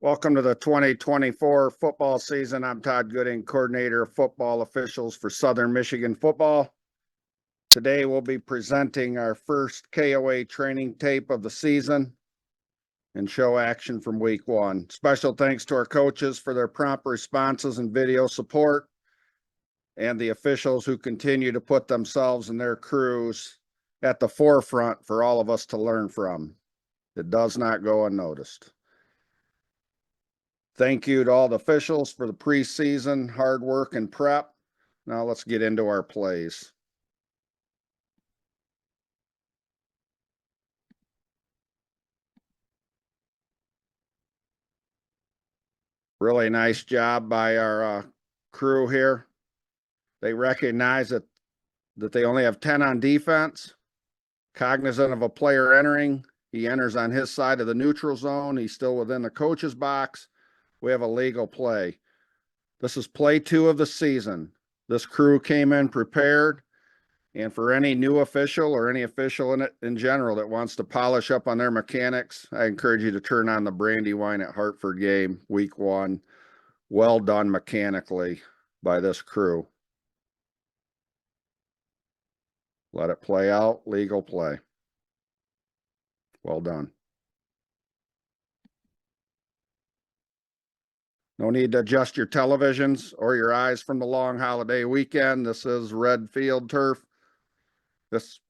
Welcome to the 2024 football season. I'm Todd Gooding, coordinator of football officials for Southern Michigan football. Today we'll be presenting our first KOA training tape of the season and show action from week one. Special thanks to our coaches for their prompt responses and video support, and the officials who continue to put themselves and their crews at the forefront for all of us to learn from. It does not go unnoticed. Thank you to all the officials for the preseason hard work and prep. Now let's get into our plays. Really nice job by our crew here. They recognize that they only have 10 on defense. Cognizant of a player entering, he enters on his side of the neutral zone. He's still within the coach's box. We have a legal play. This is play 2 of the season. This crew came in prepared, and for any new official or any official in general that wants to polish up on their mechanics, I encourage you to turn on the Brandywine at Hartford game, week 1. Well done mechanically by this crew. Let it play out, legal play. Well done. No need to adjust your televisions or your eyes from the long holiday weekend. This is red field turf.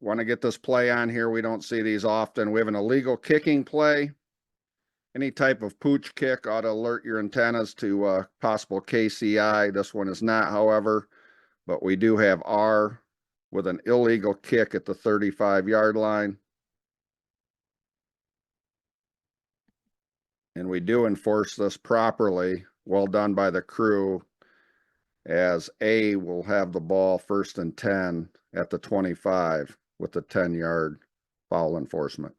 Want to get this play on here. We don't see these often. We have an illegal kicking play. Any type of pooch kick ought to alert your antennas to possible KCI. This one is not, however, but we do have R with an illegal kick at the 35-yard line. And we do enforce this properly. Well done by the crew, as A will have the ball 1st and 10 at the 25 with the 10-yard foul enforcement.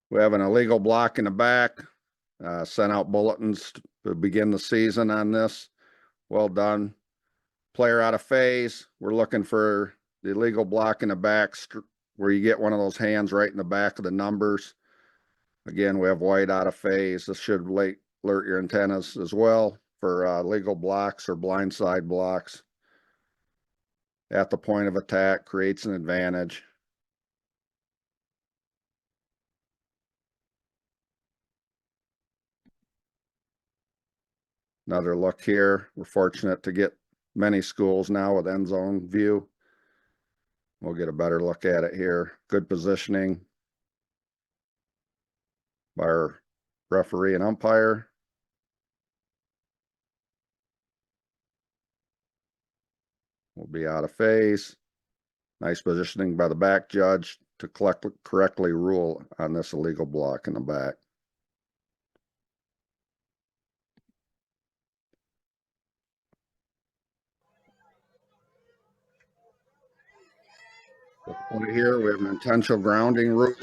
We have an illegal block in the back. Sent out bulletins to begin the season on this. Well done. Player out of phase. We're looking for the illegal block in the back where you get one of those hands right in the back of the numbers. Again, we have white out of phase. This should alert your antennas as well for legal blocks or blindside blocks. At the point of attack, creates an advantage. Another look here. We're fortunate to get many schools now with end zone view. We'll get a better look at it here. Good positioning by our referee and umpire. We'll be out of phase. Nice positioning by the back judge to correctly rule on this illegal block in the back. Over here, we have an intentional grounding rule.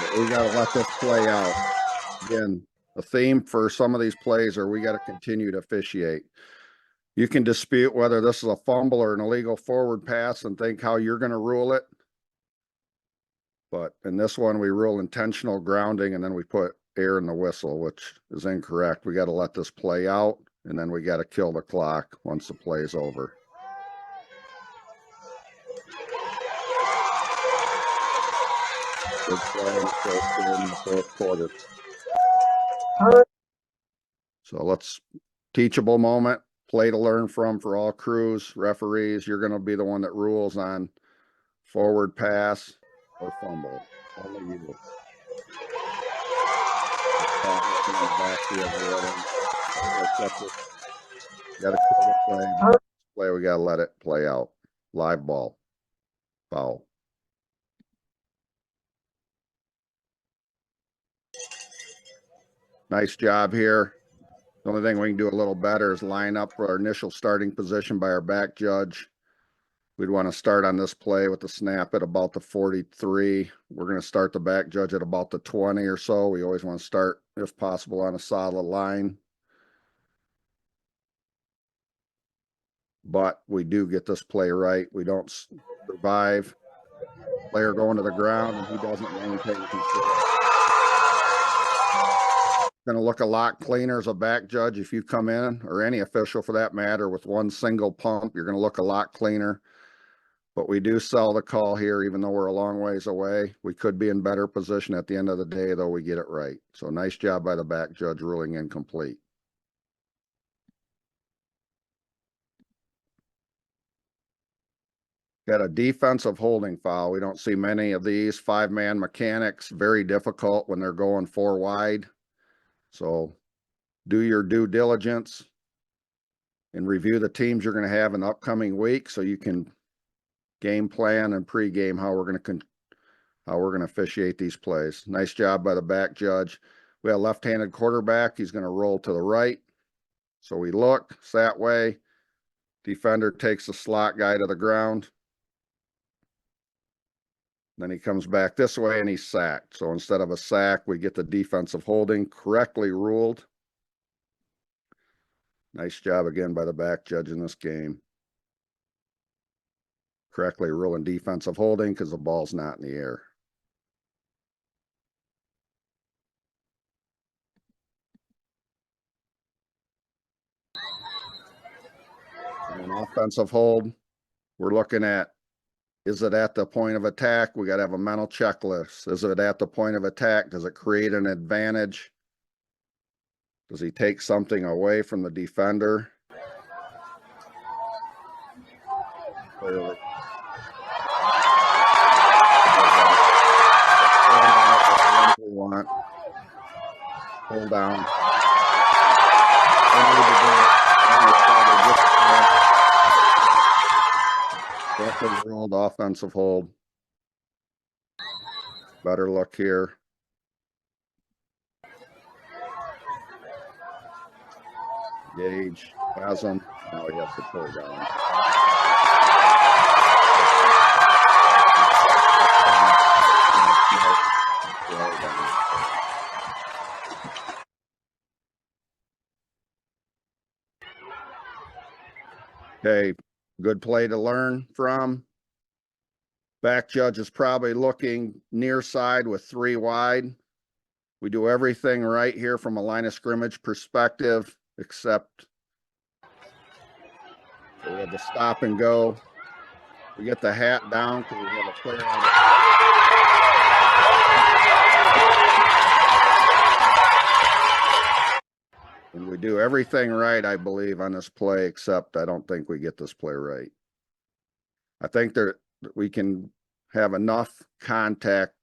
But we got to let this play out. Again, the theme for some of these plays are we got to continue to officiate. You can dispute whether this is a fumble or an illegal forward pass and think how you're going to rule it. But in this one, we rule intentional grounding, and then we put air in the whistle, which is incorrect. We got to let this play out, and then we got to kill the clock once the play is over. Good play in the fourth quarter. So let's teachable moment, play to learn from for all crews, referees. You're going to be the one that rules on forward pass or fumble. Only you. Got to kill the play. We got to let it play out. Live ball. Foul. Nice job here. The only thing we can do a little better is line up for our initial starting position by our back judge. We'd want to start on this play with the snap at about the 43. We're going to start the back judge at about the 20 or so. We always want to start, if possible, on a solid line. But we do get this play right. We don't survive. player going to the ground and he doesn't maintain control. Going to look a lot cleaner as a back judge if you come in, or any official for that matter, with one single pump. You're going to look a lot cleaner. But we do sell the call here, even though we're a long ways away. We could be in better position at the end of the day, though we get it right. So nice job by the back judge ruling incomplete. Got a defensive holding foul. We don't see many of these. 5-man mechanics, very difficult when they're going 4 wide. So do your due diligence and review the teams you're going to have in the upcoming week so you can game plan and pregame how we're going to officiate these plays. Nice job by the back judge. We have a left-handed quarterback. He's going to roll to the right. So we look, it's that way. Defender takes the slot guy to the ground. Then he comes back this way and he's sacked. So instead of a sack, we get the defensive holding correctly ruled. Nice job again by the back judge in this game. Correctly ruling defensive holding because the ball's not in the air. And an offensive hold, we're looking at, is it at the point of attack? We got to have a mental checklist. Is it at the point of attack? Does it create an advantage? Does he take something away from the defender? Clearly. We want. Hold down. Definitely ruled offensive hold. Better look here. Gauge, has him. Now he has to pull down. Okay, good play to learn from. Back judge is probably looking near side with 3 wide. We do everything right here from a line of scrimmage perspective, except we have the stop and go. We get the hat down because we have a player on it. And we do everything right, I believe, on this play, except I don't think we get this play right. I think that we can have enough contact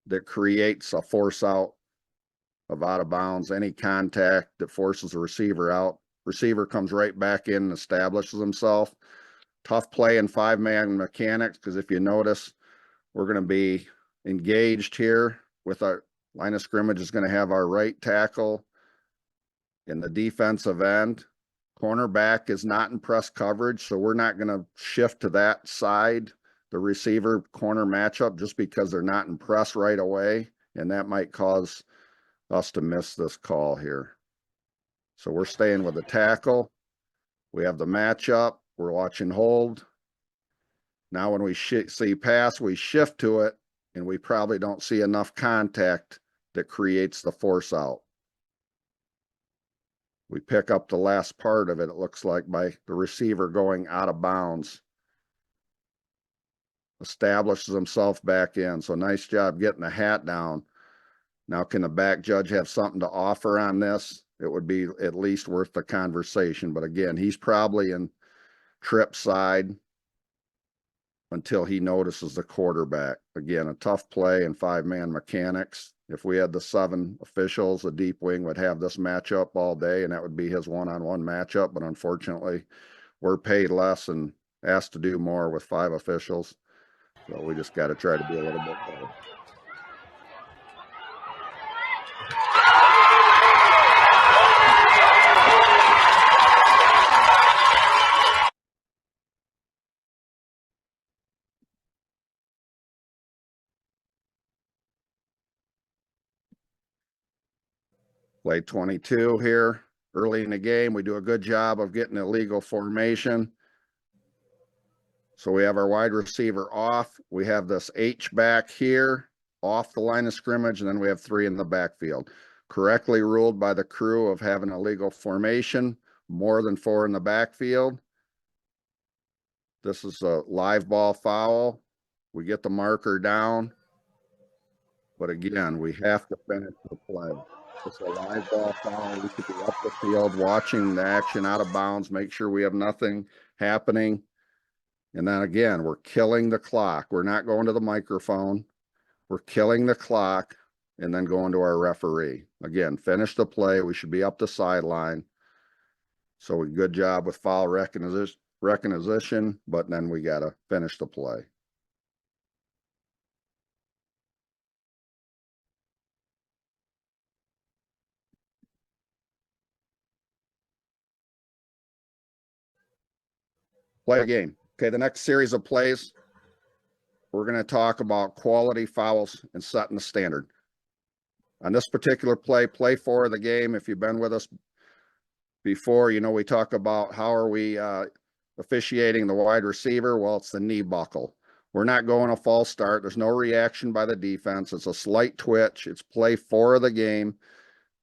that creates a force out of bounds. Any contact that forces the receiver out. Receiver comes right back in and establishes himself. Tough play in 5-man mechanics, because if you notice, we're going to be engaged here with our line of scrimmage is going to have our right tackle in the defensive end. Cornerback is not in press coverage, so we're not going to shift to that side, the receiver corner matchup, just because they're not in press right away, and that might cause us to miss this call here. So we're staying with the tackle. We have the matchup. We're watching hold. Now when we see pass, we shift to it, and we probably don't see enough contact that creates the force out. We pick up the last part of it, it looks like, by the receiver going out of bounds. Establishes himself back in. So nice job getting the hat down. Now, can the back judge have something to offer on this? It would be at least worth the conversation. But again, he's probably in trip side until he notices the quarterback. Again, a tough play in 5-man mechanics. If we had the 7 officials, the deep wing would have this matchup all day, and that would be his one-on-one matchup. But unfortunately, we're paid less and asked to do more with 5 officials. So we just got to try to be a little bit better. Play 22 here. Early in the game, we do a good job of getting a legal formation. So we have our wide receiver off. We have this H back here off the line of scrimmage, and then we have 3 in the backfield. Correctly ruled by the crew of having a legal formation, more than 4 in the backfield. This is a live ball foul. We get the marker down. But again, we have to finish the play. It's a live ball foul. We should be up the field watching the action out of bounds, make sure we have nothing happening. And then again, we're killing the clock. We're not going to the microphone. We're killing the clock and then going to our referee. Again, finish the play. We should be up the sideline. So good job with foul recognition, but then we got to finish the play. Play a game. Okay, the next series of plays, we're going to talk about quality fouls and setting the standard. On this particular play 4 of the game, if you've been with us before, you know we talk about how are we officiating the wide receiver. Well, it's the knee buckle. We're not going a false start. There's no reaction by the defense. It's a slight twitch. It's play 4 of the game,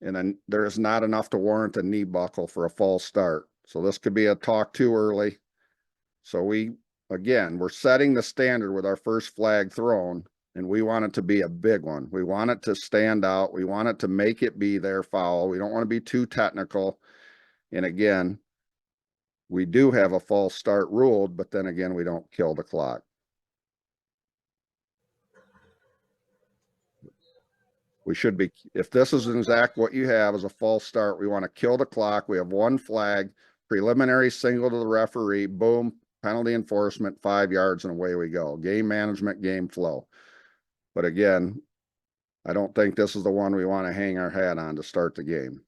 and then there is not enough to warrant a knee buckle for a false start. So this could be a talk too early. So we're setting the standard with our first flag thrown, and we want it to be a big one. We want it to stand out. We want it to make it be their foul. We don't want to be too technical. And again, we do have a false start ruled, but then again, we don't kill the clock. We should be, if this is exact what you have as a false start, we want to kill the clock. We have 1 flag, preliminary single to the referee, boom, penalty enforcement, 5 yards, and away we go. Game management, game flow. But again, I don't think this is the one we want to hang our hat on to start the game.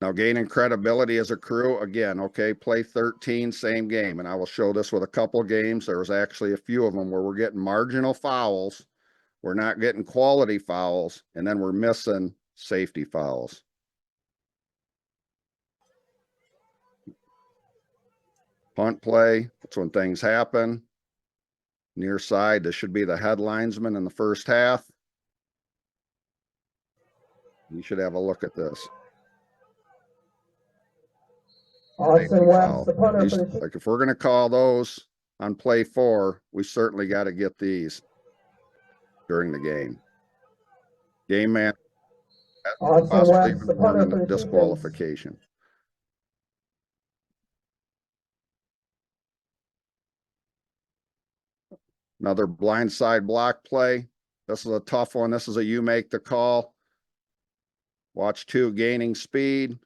Now, gaining credibility as a crew, again, okay, play 13, same game. And I will show this with a couple of games. There was actually a few of them where we're getting marginal fouls. We're not getting quality fouls, and then we're missing safety fouls. Punt play, that's when things happen. Near side, this should be the head linesman in the first half. You should have a look at this. Austin West, the punter. Like if we're going to call those on play 4, we certainly got to get these during the game. Game man, possibly even warning disqualification. Another blindside block play. This is a tough one. This is a you make the call. Watch 2 gaining speed.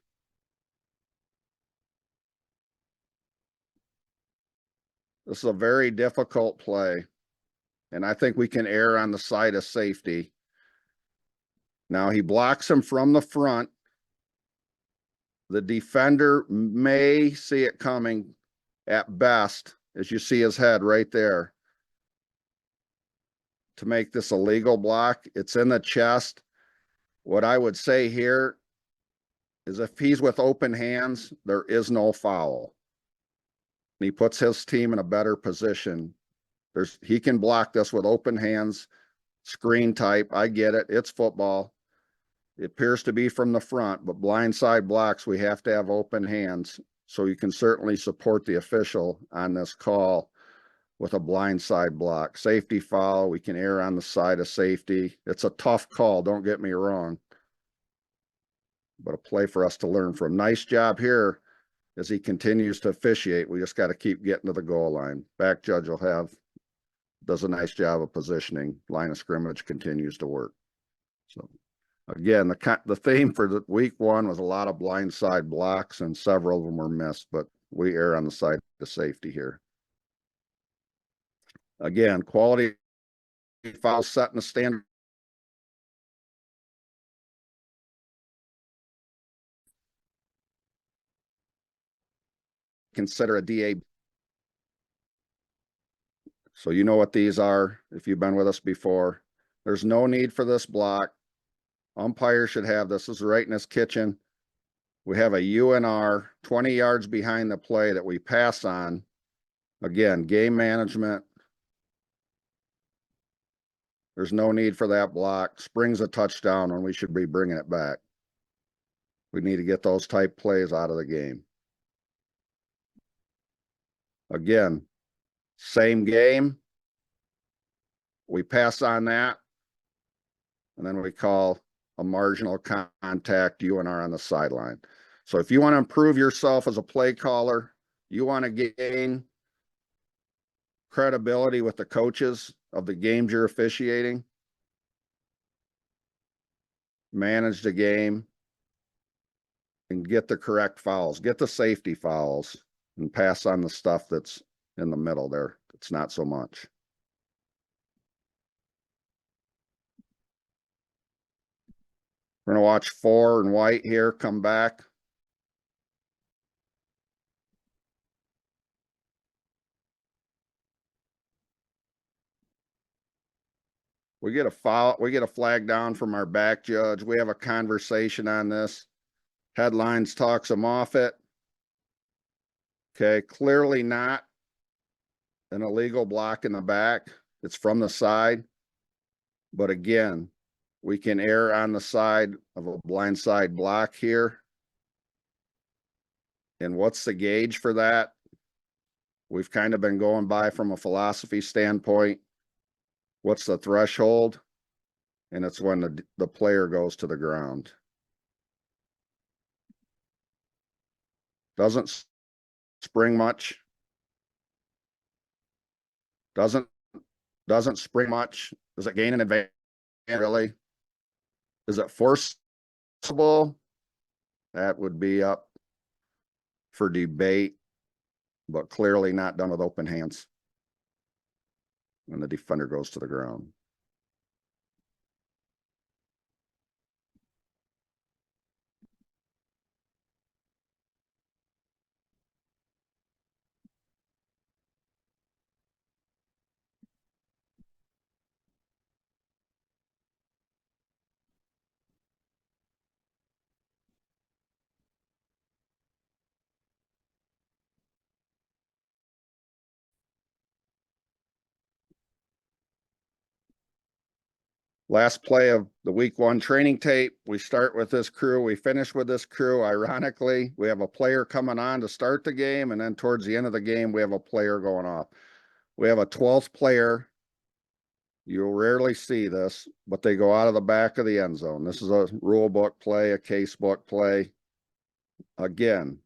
This is a very difficult play, and I think we can err on the side of safety. Now he blocks him from the front. The defender may see it coming at best, as you see his head right there, to make this a legal block. It's in the chest. What I would say here is if he's with open hands, there is no foul. And he puts his team in a better position. He can block this with open hands, screen type. I get it. It's football. It appears to be from the front, but blindside blocks, we have to have open hands. So you can certainly support the official on this call with a blindside block. Safety foul, we can err on the side of safety. It's a tough call, don't get me wrong, but a play for us to learn from. Nice job here as he continues to officiate. We just got to keep getting to the goal line. Back judge does a nice job of positioning. Line of scrimmage continues to work. So again, the theme for the week 1 was a lot of blindside blocks, and several of them were missed, but we err on the side of safety here. Again, quality foul setting the standard. Consider a DA. So you know what these are if you've been with us before. There's no need for this block. Umpire should have this. This is right in his kitchen. we have a UNR 20 yards behind the play that we pass on. Again, game management. There's no need for that block. Springs a touchdown when we should be bringing it back. We need to get those type plays out of the game. Again, same game. We pass on that. And then we call a marginal contact UNR on the sideline. So if you want to improve yourself as a play caller, you want to gain credibility with the coaches of the games you're officiating, manage the game, and get the correct fouls, get the safety fouls, and pass on the stuff that's in the middle there. It's not so much. We're going to watch 4 and white here come back. We get a foul, we get a flag down from our back judge. We have a conversation on this. Headlines talks him off it. Okay, clearly not an illegal block in the back. It's from the side. But again, we can err on the side of a blindside block here. And what's the gauge for that? We've kind of been going by from a philosophy standpoint. What's the threshold? And it's when the player goes to the ground. Doesn't spring much. Doesn't spring much. Does it gain an advantage? Really? Is it forcible? That would be up for debate, but clearly not done with open hands when the defender goes to the ground. Last play of the week 1 training tape. We start with this crew. We finish with this crew. Ironically, we have a player coming on to start the game, and then towards the end of the game, we have a player going off. We have a 12th player. You'll rarely see this, but they go out of the back of the end zone. This is a rule book play, a case book play. Again,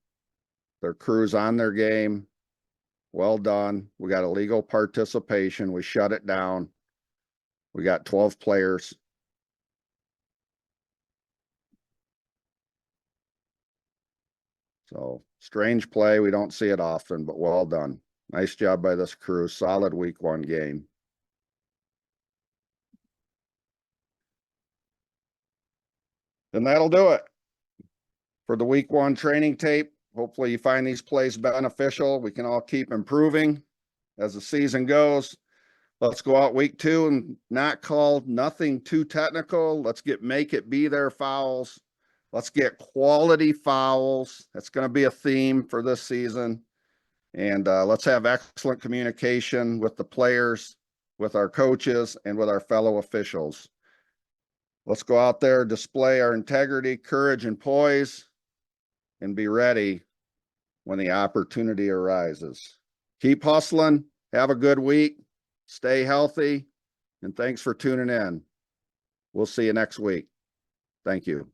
their crew's on their game. Well done. We got illegal participation. We shut it down. We got 12 players. So strange play. We don't see it often, but well done. Nice job by this crew. Solid week 1 game. And that'll do it for the week 1 training tape. Hopefully you find these plays beneficial. We can all keep improving as the season goes. Let's go out week 2 and not call nothing too technical. Let's make it be their fouls. Let's get quality fouls. That's going to be a theme for this season. And let's have excellent communication with the players, with our coaches, and with our fellow officials. Let's go out there, display our integrity, courage, and poise, and be ready when the opportunity arises. Keep hustling. Have a good week. Stay healthy, and thanks for tuning in. We'll see you next week. Thank you.